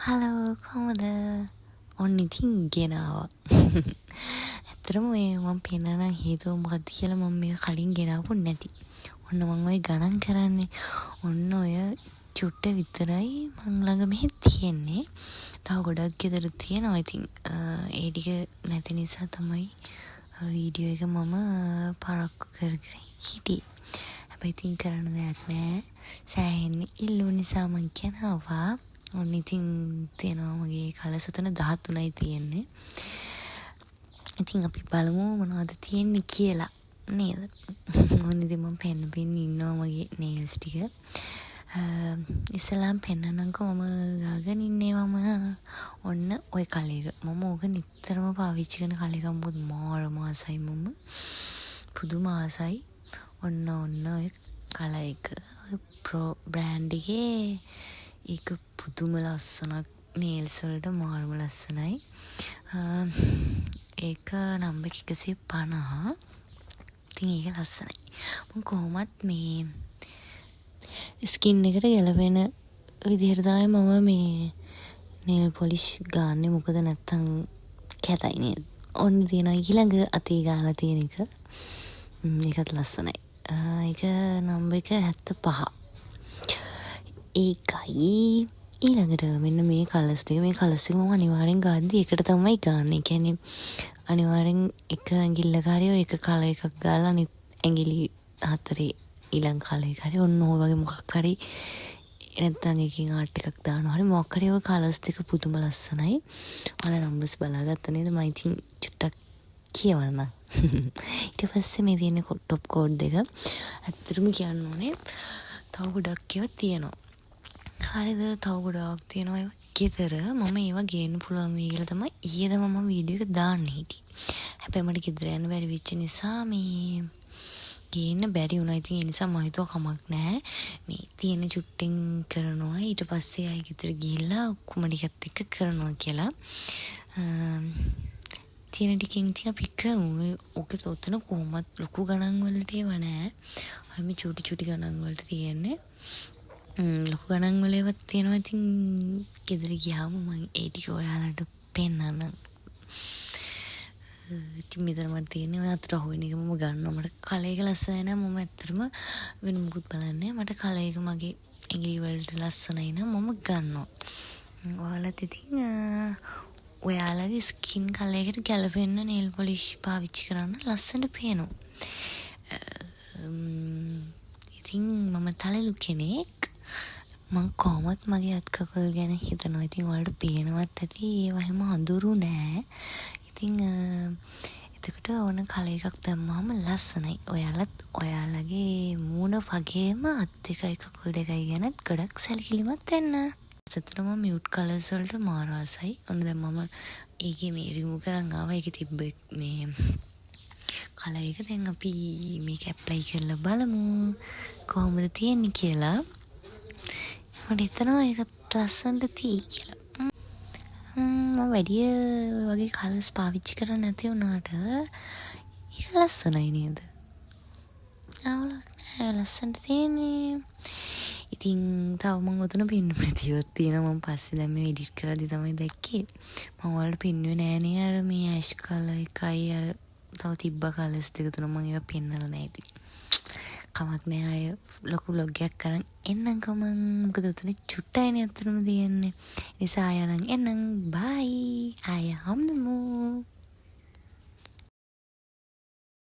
Hello කොහමද? ඔන්න ඉතින් ගෙනාවා. ඇත්තටම මේ මම පෙන්නන හේතුව මොකක්ද කියලා මම මේක කලින් ගෙනාවු නැති. ඔන්න මම ඔය ගණන් කරන්නේ. ඔන්න ඔය චුට්ට විතරයි මං ළඟ මෙහෙ තියෙන්නේ. තව ගොඩක් ගෙදර තියෙනවා. ඉතින් ඒ ටික නැති නිසා තමයි වීඩියෝ එක මම පරක්කු කරගෙන හිටියේ. හැබැයි ඉතින් කරන්න දෙයක් නැහැ. සෑහෙන්න ඉල්ලුව නිසා මං ගෙනාවා. ඔන්න ඉතින් තියෙනවා මගේ කලස් උතන 13යි තියෙන්නේ. ඉතින් අපි බලමු මොනවද තියෙන්නේ කියලා නේද? ඔන්න ඉතින් මම පෙන්න ඉන්නවා මගේ නේල්ස් ටික. ඉස්සලාම් පෙන්නනම්කෝ මම ගාගෙන ඉන්නේ ඔන්න ඔය කලයක. මම ඕක නිතරම පාවිච්චි කරන කලයක. මොකද මාරම ආසයි මම. පුදුම ආසයි. ඔන්න ඔය කල එක. ප්‍රෝ බ්‍රෑන්ඩ් එකේ ඒක පුදුම ලස්සනක්. නේල්ස් වලට මාරම ලස්සනයි. ඒක නම්බර් 150. ඉතින් ඒක ලස්සනයි. මම කොහොමත් මේ ස්කින් එකට ගැලපෙන විදිහට තමයි මම මේ නේල් පොලිෂ් ගන්නෙ. මොකද නැත්තම් කැතයි නේද? ඔන්න තියෙනවා ඊළඟ අතේ ගාලා තියෙන එක. ඒකත් ලස්සනයි. ඒක නම්බර් 75. ඒකයි ඊළඟට මෙන්න මේ කලස් දෙක. මේ කලස් දෙක මම අනිවාර්යෙන් ගාද්දි එකට තමයි ගන්න. ඒ කියන්නේ අනිවාර්යෙන් එක ඇඟිල්ලක හරි ඔය එක කල එකක් ගාලා අනිත් ඇඟිලි හතරේ ඊළඟ කල එක හරි ඔන්න ඔය වගේ මොකක් හරි නැත්නම් එකකින් ආට් එකක් දානවා හරි මොකක් හරි ඔය කලස් දෙක පුදුම ලස්සනයි. ඔයාලා නම්බර්ස් බලාගත්ත නේද? මම ඉතින් චුට්ටක් කියවන්න. ඊට පස්සේ මේ තියෙන টොප් කෝඩ් දෙක. ඇත්තටම කියන්න ඕනේ තව ගොඩක් ඒවා තියෙනවා. හරිද? තව ගොඩාක් තියෙනවා ඒවා ගෙදර. මම ඒවා ගේන්න පුළුවන් වෙයි කියලා තමයි ඊයේද මම වීඩියෝ එක දාන්න හිටියේ. හැබැයි මට ගෙදර යන්න බැරි වෙච්ච නිසා මේ ගේන්න බැරි වුණා. ඉතින් ඒ නිසා මම හිතුවා කමක් නැහැ. මේ තියෙන චුට්ටෙන් කරනවා. ඊට පස්සේ ආයි ගෙදර ගිහිල්ලා ඔක්කොම ටිකත් එක්ක කරනවා කියලා. තියෙන ටිකෙන් ඉතින් අපි කරමු. ඔක තොතන කොහොමත් ලොකු ගණන් වලට ඒව නැහැ. අර මේ චුටි ගණන් වලට තියෙන්නේ. ලොකු ගණන් වල ඒවත් තියෙනවා. ඉතින් ගෙදර ගියාම මම ඒ ටික ඔයාලට පෙන්නන්නම්. ඉතින් මෙතන මට තියෙන්නේ ඔය අතට අහුවෙන එක මම ගන්නවා. මට කල එක ලස්සනයි නම් මම ඇත්තටම වෙන මොකුත් බලන්නේ. මට කල එක මගේ ඇඟිලි වලට ලස්සනයි නම් මම ගන්නවා. ඔයාලත් ඉතින් ඔයාලගේ ස්කින් කලර් එකට ගැලපෙන්න නේල් පොලිෂ් පාවිච්චි කරන්න ලස්සනට පේනවා. ඉතින් මම තලලු කෙනෙක්. මං කොහොමත් මගේ අත් කකුල් ගැන හිතනවා. ඉතින් ඔයාලට පේනවත් ඇති ඒව හැම අඳුරු නෑ. ඉතින් එතකොට ඕන කල එකක් දැම්මම ලස්සනයි. ඔයාලත් ඔයාලගේ මූණ වගේම අත් දෙකයි කකුල් දෙකයි ගැනත් ගොඩක් සැලකිලිමත් වෙන්න. සතරම මියුට් කලර්ස් වලට මාර ආසයි. ඔන්න දැන් මම ඒකේ මේ රිමූව් කරන් ආවා. ඒකේ තිබ්බ මේ කල එක දැන් අපි මේක ඇප්ලයි කරලා බලමු කොහොමද තියෙන්නේ කියලා. මට හිතෙනවා ඒක ලස්සනට තියෙයි කියලා. මම වැඩි වගේ කලර්ස් පාවිච්චි කරන්නේ නැති වුණාට ඒක ලස්සනයි නේද? අවුලක් නෑ ලස්සනට තියෙන්නේ. ඉතින් තව මම උතන පින්නුනේ තියවත් තියෙනවා. මම පස්සේ දැන් මේ එඩිට් කරද්දි තමයි දැක්කේ. මම වලට පින්නුවේ නෑනේ අර මේ ඇෂ් කලර් එකයි අර තව තිබ්බ කලර්ස් දෙක තුන මම ඒවා පෙන්නලා නෑ. ඉතින් කමක් නෑ. අය ලොකු vlog එකක් කරන් එන්නම්කම. මොකද උතන චුට්ටයිනේ අතරම තියෙන්නේ. නිසා ආය නම් එන්නම්. බයි. ආය හම්බෙමු.